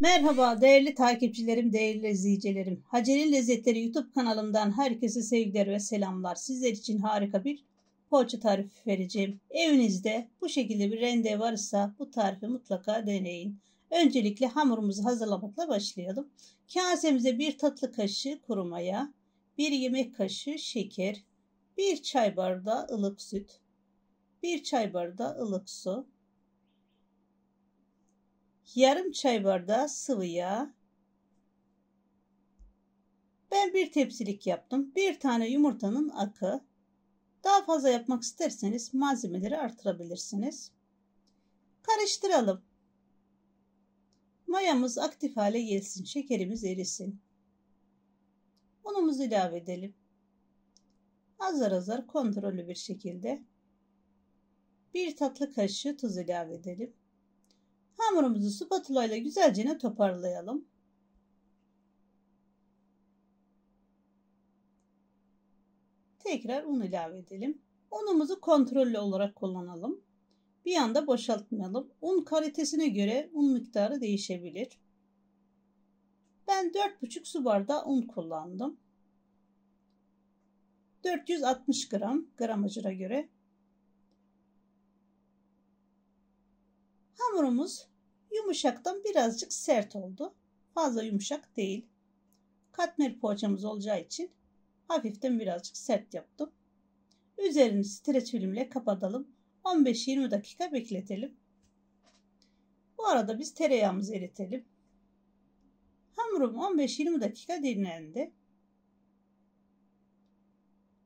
Merhaba değerli takipçilerim, değerli izleyicilerim. Hacer'in Lezzetleri YouTube kanalımdan herkese sevgiler ve selamlar. Sizler için harika bir poğaça tarifi vereceğim. Evinizde bu şekilde bir rende varsa bu tarifi mutlaka deneyin. Öncelikle hamurumuzu hazırlamakla başlayalım. Kasemize 1 tatlı kaşığı kuru maya, 1 yemek kaşığı şeker, 1 çay bardağı ılık süt, 1 çay bardağı ılık su, yarım çay bardağı sıvı yağ. Ben bir tepsilik yaptım. Bir tane yumurtanın akı. Daha fazla yapmak isterseniz malzemeleri artırabilirsiniz. Karıştıralım. Mayamız aktif hale gelsin. Şekerimiz erisin. Unumuzu ilave edelim. Azar azar kontrollü bir şekilde. 1 tatlı kaşığı tuz ilave edelim. Hamurumuzu spatula ile güzelce toparlayalım. Tekrar un ilave edelim. Unumuzu kontrollü olarak kullanalım. Bir anda boşaltmayalım. Un kalitesine göre un miktarı değişebilir. Ben 4,5 su bardağı un kullandım. 460 gram, gramajına göre. Hamurumuz yumuşaktan birazcık sert oldu. Fazla yumuşak değil. Katmer poğaçamız olacağı için hafiften birazcık sert yaptım. Üzerini streç filmle kapatalım. 15-20 dakika bekletelim. Bu arada biz tereyağımızı eritelim. Hamurum 15-20 dakika dinlendi.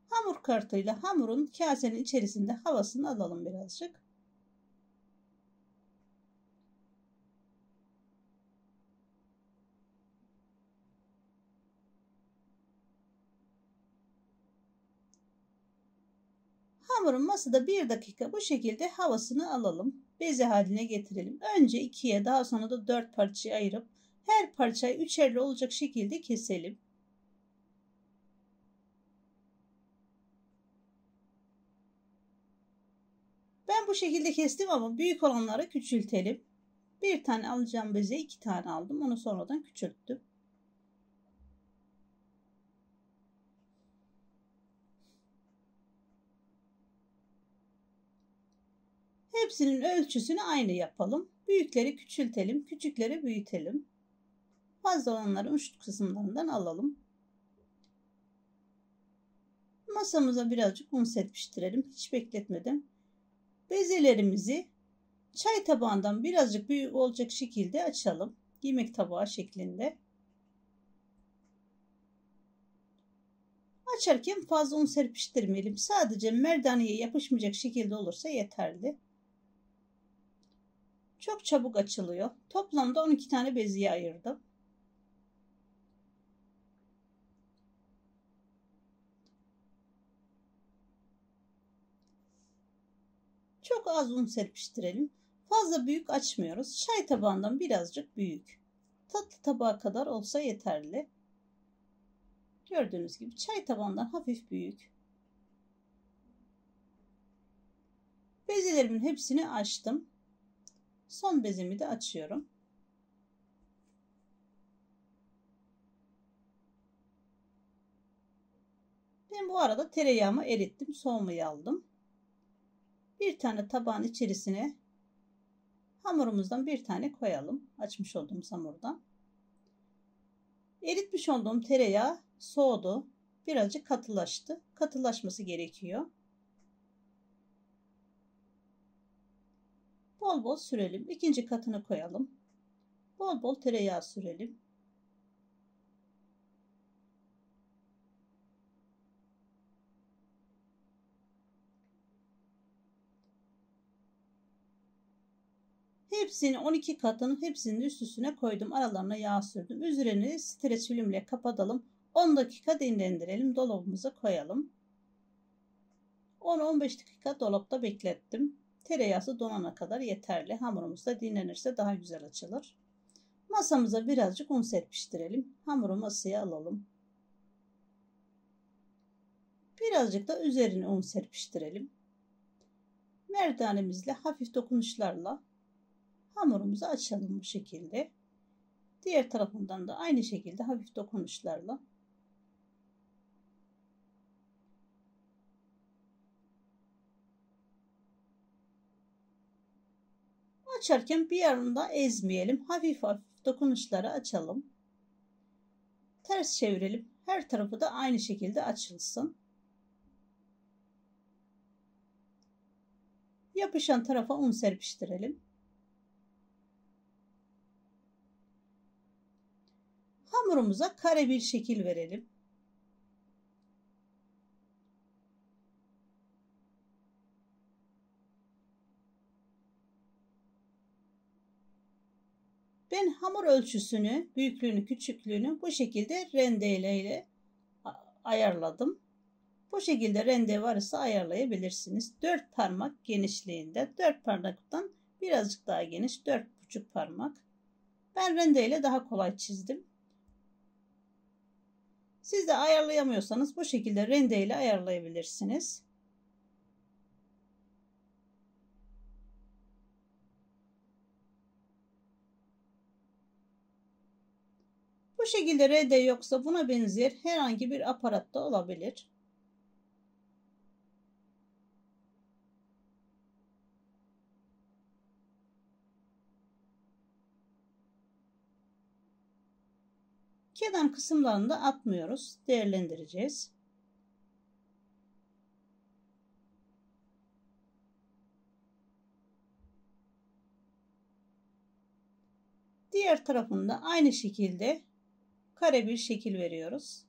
Hamur kartıyla hamurun kasenin içerisinde havasını alalım birazcık. Hamurun masada 1 dakika bu şekilde havasını alalım. Beze haline getirelim. Önce 2'ye, daha sonra da 4 parçaya ayırıp her parçayı 3'erli olacak şekilde keselim. Ben bu şekilde kestim ama büyük olanları küçültelim. Bir tane alacağım beze 2 tane aldım. Onu sonradan küçülttüm. Hepsinin ölçüsünü aynı yapalım. Büyükleri küçültelim, küçükleri büyütelim. Fazla olanları uç kısımlarından alalım. Masamıza birazcık un serpiştirelim. Hiç bekletmeden. Bezelerimizi çay tabağından birazcık büyük olacak şekilde açalım. Yemek tabağı şeklinde. Açarken fazla un serpiştirmeyelim. Sadece merdaneye yapışmayacak şekilde olursa yeterli. Çok çabuk açılıyor. Toplamda 12 tane beziye ayırdım. Çok az un serpiştirelim. Fazla büyük açmıyoruz. Çay tabağından birazcık büyük. Tatlı tabağı kadar olsa yeterli. Gördüğünüz gibi çay tabağından hafif büyük. Bezelerimin hepsini açtım. Son bezemi de açıyorum. Ben bu arada tereyağımı erittim. Soğumayı aldım. Bir tane tabağın içerisine hamurumuzdan bir tane koyalım. Açmış olduğumuz hamurdan. Eritmiş olduğum tereyağı soğudu. Birazcık katılaştı. Katılaşması gerekiyor. Bol bol sürelim. İkinci katını koyalım. Bol bol tereyağı sürelim. Hepsini 12 katının hepsinin üst üstüne koydum. Aralarına yağ sürdüm. Üzerini streç filmle kapatalım. 10 dakika dinlendirelim. Dolabımıza koyalım. 10-15 dakika dolapta beklettim. Tereyağısı donana kadar yeterli. Hamurumuz da dinlenirse daha güzel açılır. Masamıza birazcık un serpiştirelim. Hamuru masaya alalım. Birazcık da üzerine un serpiştirelim. Merdanemizle hafif dokunuşlarla hamurumuzu açalım bu şekilde. Diğer tarafından da aynı şekilde hafif dokunuşlarla açarken bir yanında ezmeyelim. Hafif hafif dokunuşları açalım. Ters çevirelim. Her tarafı da aynı şekilde açılsın. Yapışan tarafa un serpiştirelim. Hamurumuza kare bir şekil verelim. Ben hamur ölçüsünü, büyüklüğünü, küçüklüğünü bu şekilde rendeyle ayarladım. Bu şekilde rende varsa ayarlayabilirsiniz. 4 parmak genişliğinde, 4 parmaktan birazcık daha geniş, 4,5 parmak. Ben rendeyle daha kolay çizdim. Siz de ayarlayamıyorsanız bu şekilde rendeyle ayarlayabilirsiniz. Bu şekilde rende yoksa buna benzer herhangi bir aparat da olabilir. Kenar kısımlarını da atmıyoruz. Değerlendireceğiz. Diğer tarafında aynı şekilde kare bir şekil veriyoruz.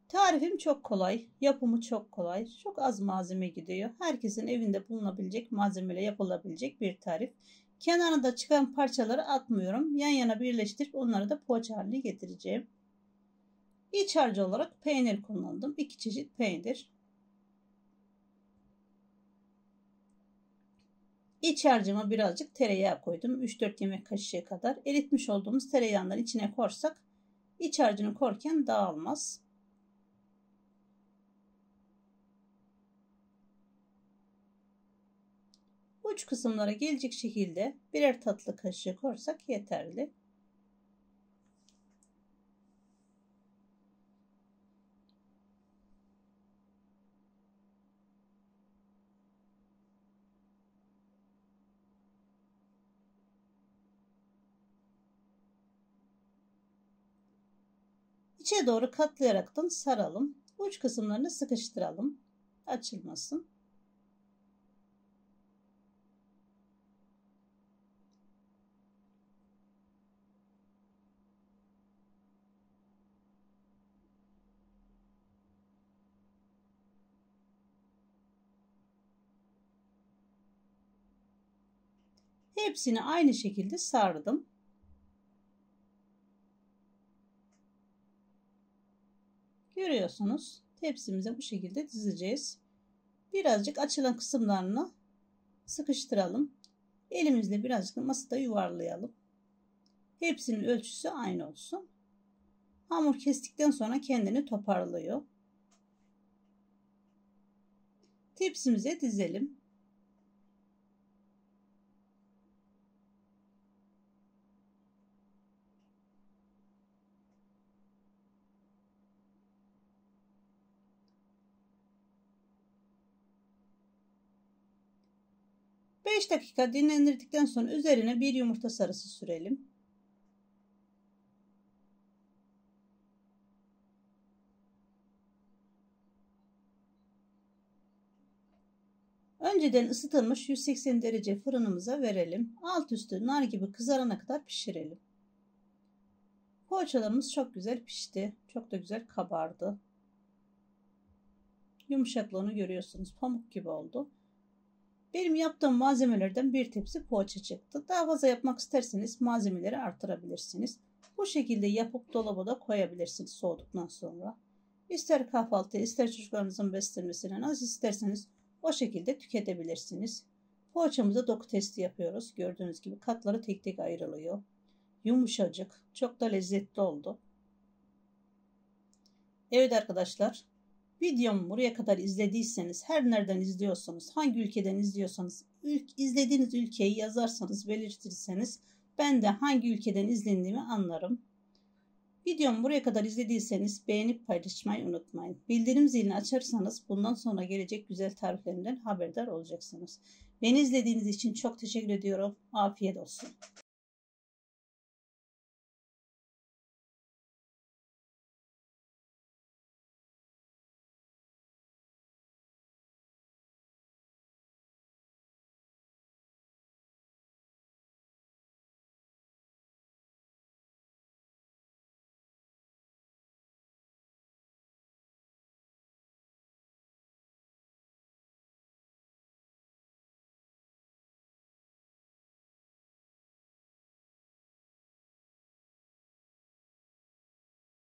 Tarifim çok kolay, yapımı çok kolay, çok az malzeme gidiyor. Herkesin evinde bulunabilecek malzemeyle yapılabilecek bir tarif. Kenarında çıkan parçaları atmıyorum. Yan yana birleştirip onları da poğaça haline getireceğim. İç harcı olarak peynir kullandım. 2 çeşit peynir. İç harcıma birazcık tereyağı koydum. 3-4 yemek kaşığı kadar. Eritmiş olduğumuz tereyağından içine korsak iç harcını korken dağılmaz. Uç kısımlara gelecek şekilde birer tatlı kaşığı korsak yeterli. İçe doğru katlayaraktan saralım. Uç kısımlarını sıkıştıralım. Açılmasın. Hepsini aynı şekilde sardım. Görüyorsunuz. Tepsimize bu şekilde dizeceğiz. Birazcık açılan kısımlarını sıkıştıralım. Elimizle birazcık da masada yuvarlayalım. Hepsinin ölçüsü aynı olsun. Hamur kestikten sonra kendini toparlıyor. Tepsimize dizelim. Beş dakika dinlendirdikten sonra üzerine bir yumurta sarısı sürelim. Önceden ısıtılmış 180 derece fırınımıza verelim. Alt üstü nar gibi kızarana kadar pişirelim. Poğaçalarımız çok güzel pişti. Çok da güzel kabardı. Yumuşaklığını görüyorsunuz. Pamuk gibi oldu. Benim yaptığım malzemelerden bir tepsi poğaça çıktı. Daha fazla yapmak isterseniz malzemeleri artırabilirsiniz. Bu şekilde yapıp dolaba da koyabilirsiniz soğuduktan sonra. İster kahvaltıya ister çocuklarınızın beslenmesine nasıl isterseniz o şekilde tüketebilirsiniz. Poğaçamıza doku testi yapıyoruz. Gördüğünüz gibi katları tek tek ayrılıyor. Yumuşacık, çok da lezzetli oldu. Evet arkadaşlar, Videomu buraya kadar izlediyseniz, her nereden izliyorsanız, hangi ülkeden izliyorsanız, izlediğiniz ülkeyi yazarsanız, belirtirseniz ben de hangi ülkeden izlendiğimi anlarım. Videomu buraya kadar izlediyseniz beğenip paylaşmayı unutmayın. Bildirim zilini açarsanız bundan sonra gelecek güzel tariflerimden haberdar olacaksınız. Beni izlediğiniz için çok teşekkür ediyorum. Afiyet olsun.